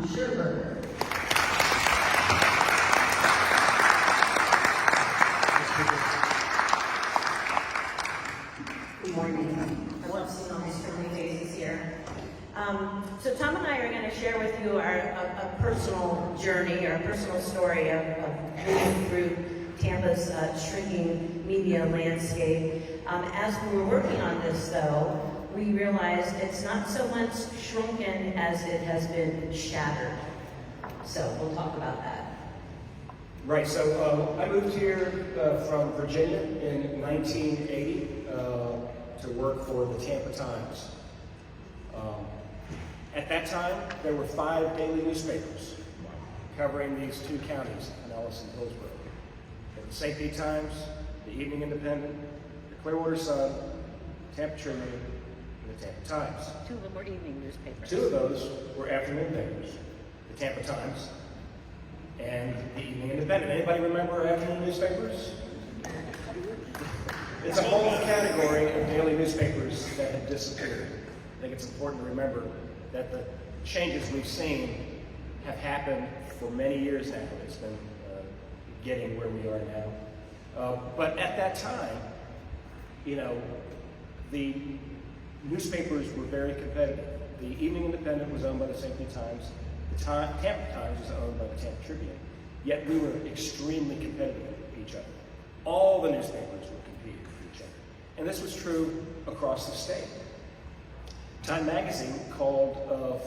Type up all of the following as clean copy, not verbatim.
Tom Scherberger. Good morning. I love seeing all these friendly faces here. So Tom and I are going to share with you a personal journey, or a personal story of moving through Tampa's shrinking media landscape. As we were working on this, though, we realized it's not so much shrunken as it has been shattered. So we'll talk about that. Right, so I moved here from Virginia in 1980 to work for the Tampa Times. At that time, there were 5 daily newspapers covering these 2 counties, Pinellas and Hillsborough. There were the St. Pete Times, the Evening Independent, the Clearwater Sun, the Tampa Tribune, and the Tampa Times. 2 of them were evening newspapers. 2 of those were afternoon papers, the Tampa Times and the Evening Independent. Anybody remember afternoon newspapers? It's a whole category of daily newspapers that have disappeared. I think it's important to remember that the changes we've seen have happened for many years now. It's been getting where we are now. But at that time, you know, the newspapers were very competitive. The Evening Independent was owned by the St. Pete Times. The Tampa Times was owned by the Tampa Tribune. Yet we were extremely competitive with each other. All the newspapers were competing with each other. And this was true across the state. Time magazine called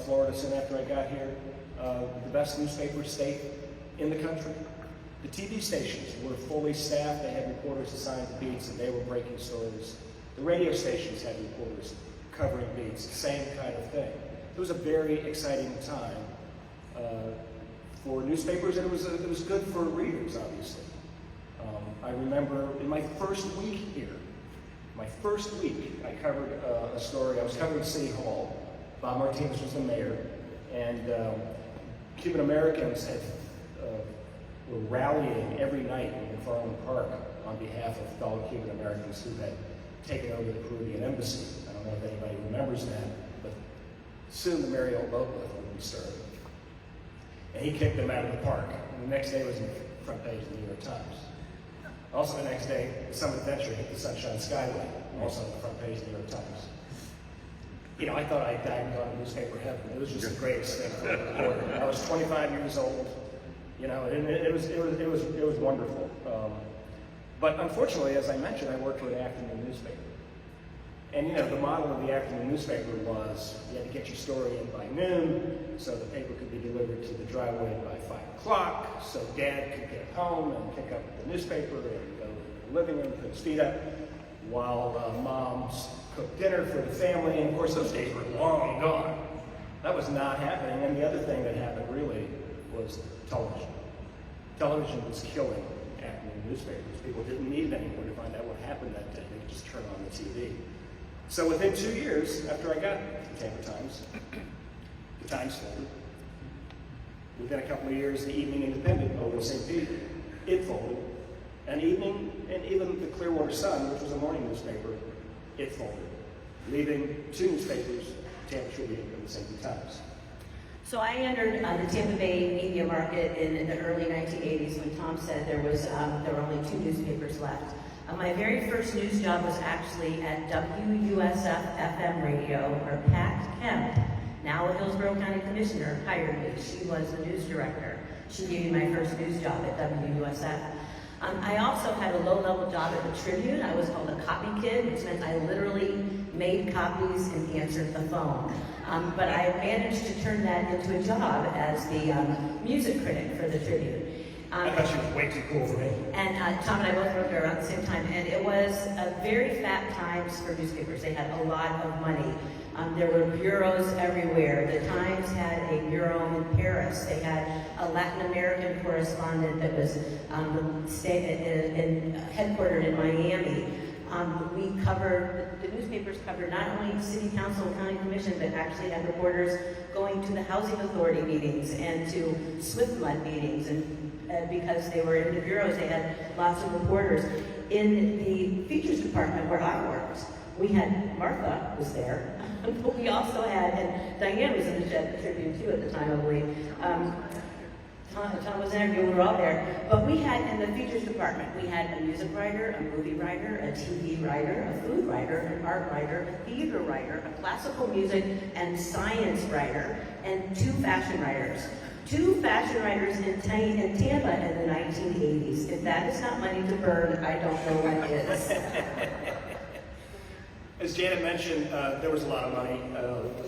Florida, soon after I got here, the best newspaper state in the country. The TV stations were fully staffed. They had reporters assigned to beats, and they were breaking stories. The radio stations had reporters covering beats, same kind of thing. It was a very exciting time for newspapers, and it was good for readers, obviously. I remember in my first week here, I covered a story. I was covering City Hall. Bob Martinez was the mayor, and Cuban Americans were rallying every night in McFarland Park on behalf of fellow Cuban Americans who had taken over the Peruvian embassy. I don't know if anybody remembers that, but soon the Mariel boat lift would be started. And he kicked them out of the park. And the next day was in the front page of the New York Times. Also the next day, some adventure hit the Sunshine Skyway, also on the front page of the New York Times. You know, I thought I died and gone to newspaper heaven. It was just the greatest thing for a reporter. I was 25 years old, you know, and it was wonderful. But unfortunately, as I mentioned, I worked for an afternoon newspaper. And you know, the model of the afternoon newspaper was you had to get your story in by noon, so the paper could be delivered to the driveway by 5 o'clock, so Dad could get home and pick up the newspaper and go to the living room, put his feet up, while Moms cooked dinner for the family. And of course, those days were long gone. That was not happening. And the other thing that happened really was television. Television was killing afternoon newspapers. People didn't need it anymore to find out what happened that day. They could just turn on the TV. So within 2 years, after I got the Tampa Times, the Times folded. Within a couple of years, the Evening Independent over St. Pete, it folded. And even the Clearwater Sun, which was a morning newspaper, it folded, leaving 2 newspapers, Tampa Tribune and the St. Pete Times. So I entered the Tampa Bay media market in the early 1980s when Tom said there were only 2 newspapers left. My very first news job was actually at WUSF FM radio, where Pat Kemp, now a Hillsborough County Commissioner, hired me. She was the news director. She gave me my first news job at WUSF. I also had a low-level job at the Tribune. I was called a copy kid, which meant I literally made copies and answered the phone. But I managed to turn that into a job as the music critic for the Tribune. I thought she was way too cool for me. And Tom and I both worked there around the same time, and it was very fat times for newspapers. They had a lot of money. There were bureaus everywhere. The Times had a bureau in Paris. They had a Latin American correspondent that was headquartered in Miami. The newspapers covered not only city council and county commission, but actually had reporters going to the housing authority meetings and to SWIFT meetings, and because they were in the bureaus, they had lots of reporters. In the features department where I worked, we had Martha was there. But we also had, and Diane was in the Tribune too at the time, I believe. Tom was there, you were all there. But we had, in the features department, we had a music writer, a movie writer, a TV writer, a food writer, an art writer, a theater writer, a classical music and science writer, and 2 fashion writers. 2 fashion writers in Tampa in the 1980s. If that is not money to burn, I don't know what is. As Janet mentioned, there was a lot of money.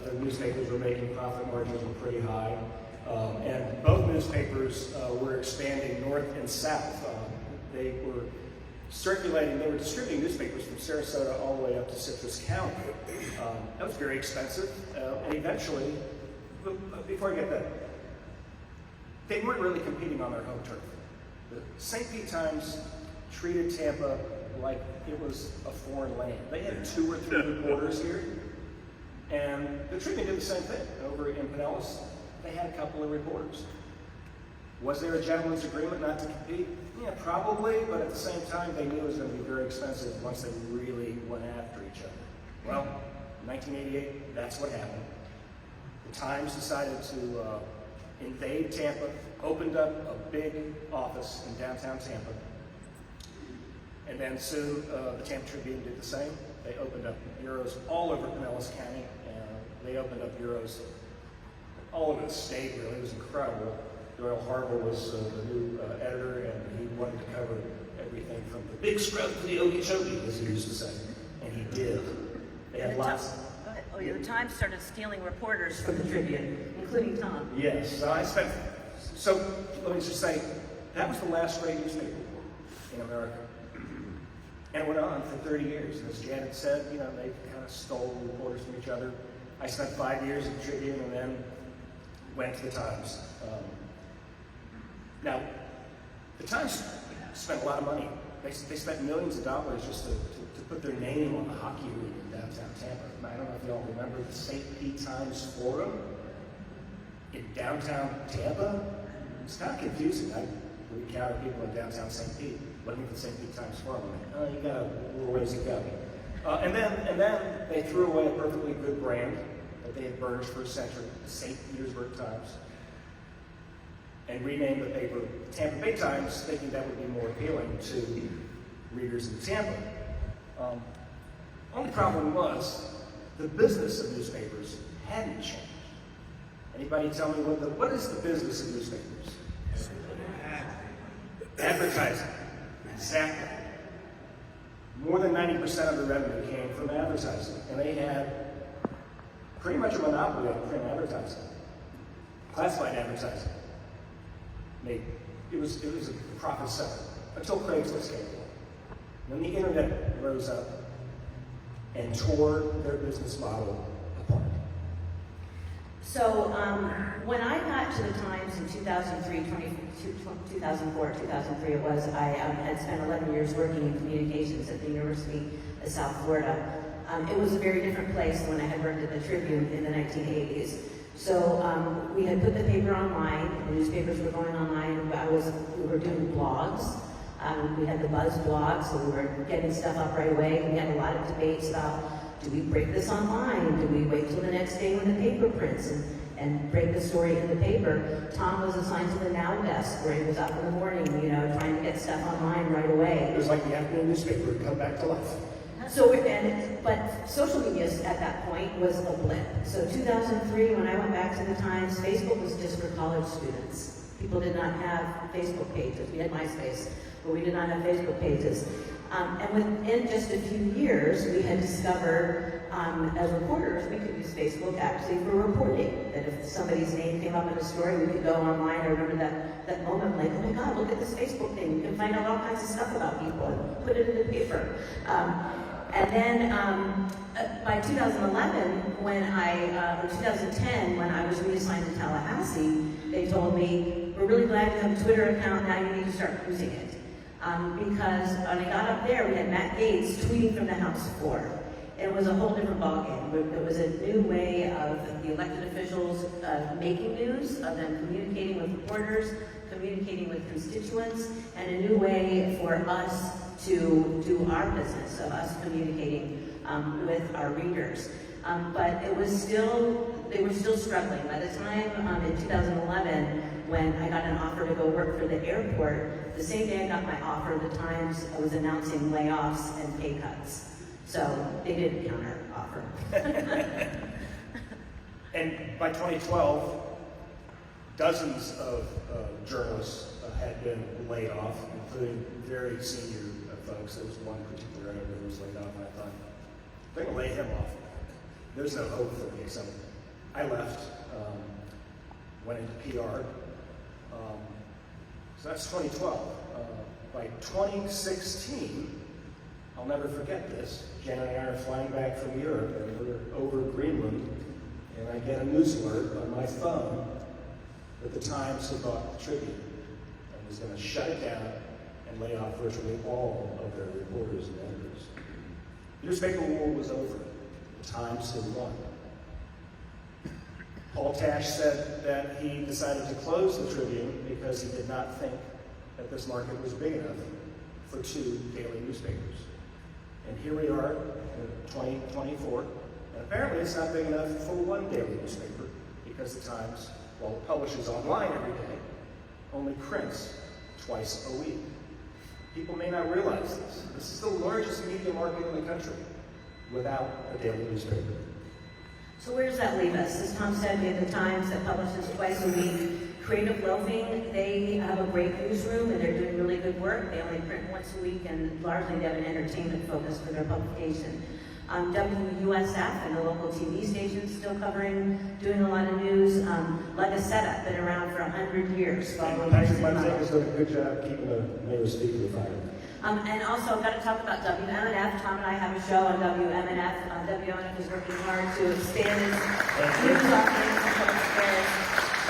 The newspapers were making profit margins were pretty high. And both newspapers were expanding north and south. They were distributing newspapers from Sarasota all the way up to Citrus County. That was very expensive. And eventually, before I get that, they weren't really competing on their home turf. The St. Pete Times treated Tampa like it was a foreign land. They had 2 or 3 reporters here, and the Tribune did the same thing. Over in Pinellas, they had a couple of reporters. Was there a gentleman's agreement not to compete? Yeah, probably, but at the same time, they knew it was going to be very expensive once they really went after each other. Well, in 1988, that's what happened. The Times decided to invade Tampa, opened up a big office in downtown Tampa, and then soon the Tampa Tribune did the same. They opened up bureaus all over Pinellas County, and they opened up bureaus all over the state, really. It was incredible. Doyle Harbour was the new editor, and he wanted to cover everything from the big scrub to the Okeechobee, as he used to say, and he did. They had lots. Oh, yeah, the Times started stealing reporters from the Tribune, including Tom. Yes, so let me just say, that was the last great newspaper in America. And it went on for 30 years. And as Janet said, they kind of stole reporters from each other. I spent 5 years at the Tribune and then went to the Times. Now, the Times spent a lot of money. They spent millions of dollars just to put their name on the hockey rink in downtown Tampa. I don't know if y'all remember the St. Pete Times Forum in downtown Tampa. It's kind of confusing. We encountered people in downtown St. Pete looking for the St. Pete Times Forum. I'm like, you got a little ways to go. And then they threw away a perfectly good brand that they had burnished for a century, the St. Petersburg Times, and renamed the paper Tampa Bay Times, thinking that would be more appealing to readers in Tampa. Only problem was the business of newspapers hadn't changed. Anybody tell me what is the business of newspapers? Advertising. Exactly. More than 90% of the revenue came from advertising, and they had pretty much a monopoly on print advertising. Classified advertising. It was a profit center until Craigslist came along. When the internet rose up and tore their business model apart. So when I got to the Times in 2004, 2003 it was, I had spent 11 years working in communications at the University of South Florida. It was a very different place than when I had worked at the Tribune in the 1980s. So we had put the paper online, the newspapers were going online, we were doing blogs. We had the Buzz blog, so we were getting stuff up right away. We had a lot of debates about, do we break this online? Do we wait till the next day when the paper prints and break the story in the paper? Tom was assigned to the Now desk, where he was up in the morning, trying to get stuff online right away. It was like the afternoon newspaper would come back to life. But social media at that point was a blip. So 2003, when I went back to the Times, Facebook was just for college students. People did not have Facebook pages. We had MySpace, but we did not have Facebook pages. And within just a few years, we had discovered, as reporters, we could use Facebook actually for reporting. That if somebody's name came up in a story, we could go online. I remember that moment, like, oh my God, look at this Facebook thing. You can find out all kinds of stuff about people and put it in the paper. And then by 2011, or 2010, when I was reassigned to Tallahassee, they told me, we're really glad you have a Twitter account, now you need to start using it. Because when I got up there, we had Matt Gaetz tweeting from the House floor. It was a whole different ballgame. It was a new way of the elected officials making news, of them communicating with reporters, communicating with constituents, and a new way for us to do our business, of us communicating with our readers. But it was still, they were still struggling. By the time in 2011, when I got an offer to go work for the airport, the same day I got my offer, the Times was announcing layoffs and pay cuts. So they didn't counter offer. And by 2012, dozens of journalists had been laid off, including very senior folks. There was one particular editor who was laid off, and I thought, they're going to lay him off. There's no hope for me. So I left, went into PR. So that's 2012. By 2016, I'll never forget this. Jan and I are flying back from Europe, and we're over Greenland, and I get a news alert on my phone that the Times had bought the Tribune and was going to shut it down and lay off virtually all of their reporters and editors. Newspaper war was over. The Times had won. Paul Tash said that he decided to close the Tribune because he did not think that this market was big enough for two daily newspapers. And here we are in 2024, and apparently it's not big enough for one daily newspaper because the Times, while it publishes online every day, only prints twice a week. People may not realize this. This is the largest media market in the country without a daily newspaper. So where does that leave us? As Tom said, we have the Times that publishes twice a week. Creative Loafing, they have a great newsroom and they're doing really good work. They only print once a week and largely they have an entertainment focus for their publication. WUSF and the local TV station still covering, doing a lot of news. Legacetti, been around for 100 years. Patrick Munzek has done a good job keeping the mayor's feet to the fire. And also, I've got to talk about WMNF. Tom and I have a show on WMNF. WMNF is working hard to expand its news offerings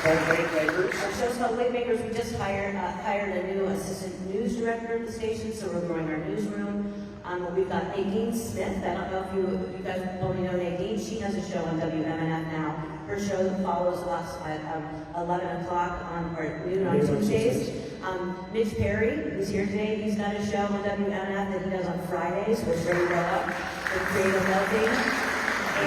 and public affairs. Our show's called Waymakers. We just hired a new assistant news director at the station, so we're growing our newsroom. We've got Nadine Smith. I don't know if you guys probably know Nadine. She has a show on WMNF now. Her show follows us at 11 o'clock or noon on Tuesdays. Mitch Perry, who's here today, he's got a show on WMNF that he does on Fridays, which is very well up for creative well-being.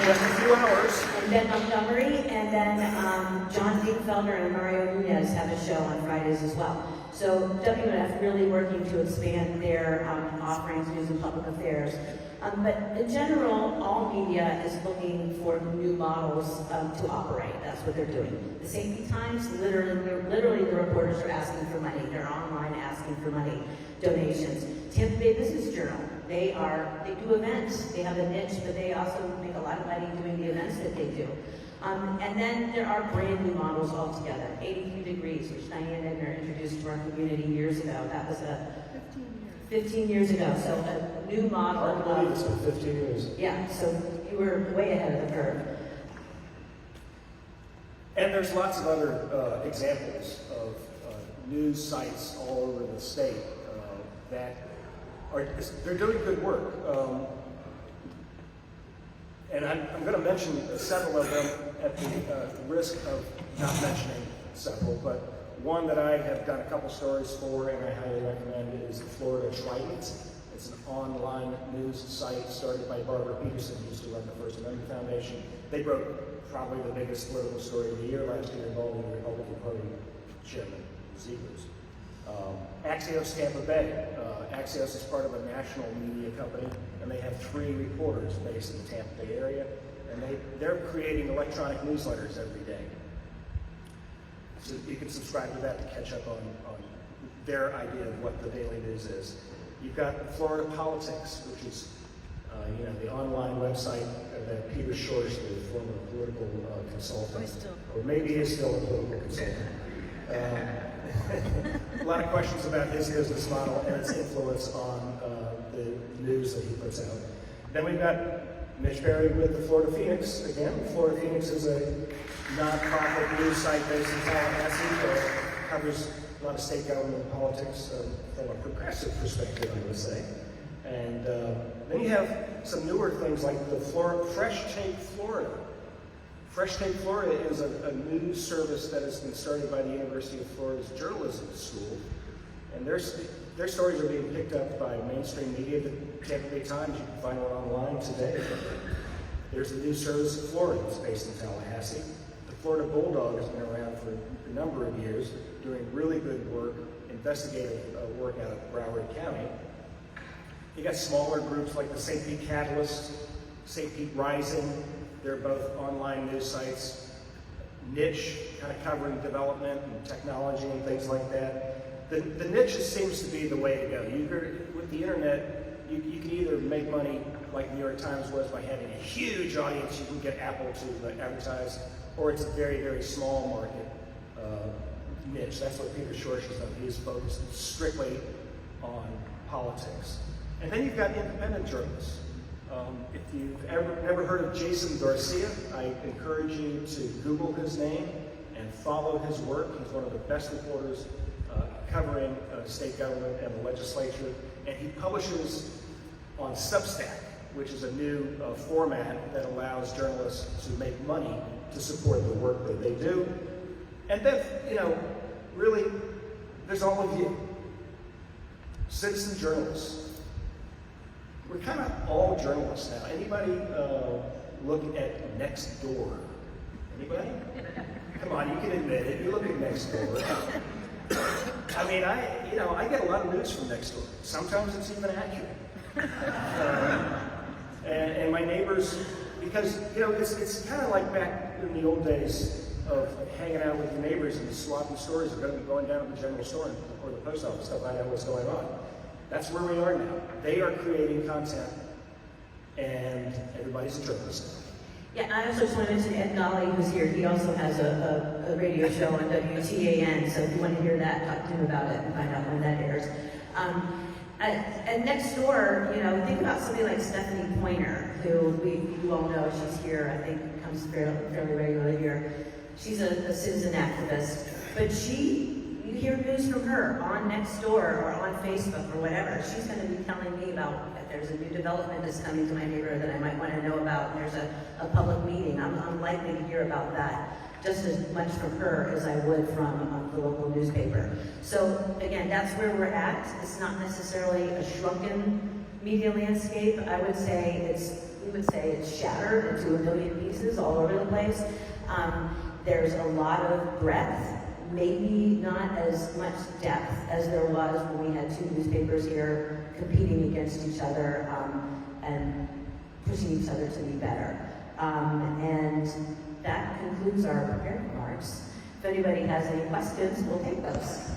Just a few hours. And Ben Montgomery, and then John Dinkfelder and Mario Nunez have a show on Fridays as well. So WMNF really working to expand their offerings, news and public affairs. But in general, all media is looking for new models to operate. That's what they're doing. The Safety Times, literally the reporters are asking for money. They're online asking for money, donations. Tampa Bay Business Journal, they do events. They have a niche, but they also make a lot of money doing the events that they do. And then there are brand new models altogether. 83 Degrees, which Diane Edner introduced to our community years ago. That was 15 years ago. So a new model. I believe it's been 15 years. Yeah, so you were way ahead of the curve. And there's lots of other examples of news sites all over the state that they're doing good work. And I'm going to mention several of them at the risk of not mentioning several, but one that I have done a couple stories for and I highly recommend is the Florida Trident. It's an online news site started by Barbara Peterson, who used to run the First Amendment Foundation. They broke probably the biggest political story of the year last year involving the Republican Party chairman, Zegers. Axios Tampa Bay. Axios is part of a national media company, and they have 3 reporters based in the Tampa Bay area, and they're creating electronic newsletters every day. So you can subscribe to that to catch up on their idea of what the daily news is. You've got Florida Politics, which is the online website that Peter Schorsch, the former political consultant, or maybe he is still a political consultant. A lot of questions about his business model and its influence on the news that he puts out. Then we've got Mitch Perry with the Florida Phoenix. Again, the Florida Phoenix is a nonprofit news site based in Tallahassee that covers a lot of state government and politics from a progressive perspective, I would say. And then you have some newer things like the Fresh Take Florida. Fresh Take Florida is a news service that has been started by the University of Florida's Journalism School. And their stories are being picked up by mainstream media. The Tampa Bay Times, you can find one online today. There's a new service in Florida that's based in Tallahassee. The Florida Bulldog has been around for a number of years, doing really good work, investigative work out of Broward County. You got smaller groups like the St. Pete Catalyst, St. Pete Rising. They're both online news sites, niche, kind of covering development and technology and things like that. The niche seems to be the way to go. With the internet, you can either make money like New York Times was by having a huge audience you can get Apple to advertise, or it's a very, very small market niche. That's what Peter Schorsch has done. He's focused strictly on politics. And then you've got independent journalists. If you've never heard of Jason Garcia, I encourage you to Google his name and follow his work. He's one of the best reporters covering state government and the legislature. And he publishes on Substack, which is a new format that allows journalists to make money to support the work that they do. And then, really, there's all of you, citizen journalists. We're kind of all journalists now. Anybody look at Nextdoor? Anybody? Come on, you can admit it. You look at Nextdoor. I mean, I get a lot of news from Nextdoor. Sometimes it's even accurate. And my neighbors, because it's kind of like back in the old days of hanging out with your neighbors and swapping stories of going down to the general store or the post office to find out what's going on. That's where we are now. They are creating content, and everybody's a journalist. Yeah, I also just want to mention Ed Nolly, who's here. He also has a radio show on WTAN, so if you want to hear that, talk to him about it and find out when that airs. And next door, think about somebody like Stephanie Pointer, who you all know. She's here, I think, comes fairly regularly here. She's a citizen activist, but you hear news from her on Nextdoor or on Facebook or whatever. She's going to be telling me about if there's a new development that's coming to my neighborhood that I might want to know about, and there's a public meeting. I'm likely to hear about that just as much from her as I would from the local newspaper. So again, that's where we're at. It's not necessarily a shrunken media landscape. We would say it's shattered into a million pieces all over the place. There's a lot of breadth, maybe not as much depth as there was when we had two newspapers here competing against each other and pushing each other to be better. And that concludes our prepared remarks. If anybody has any questions, we'll take those.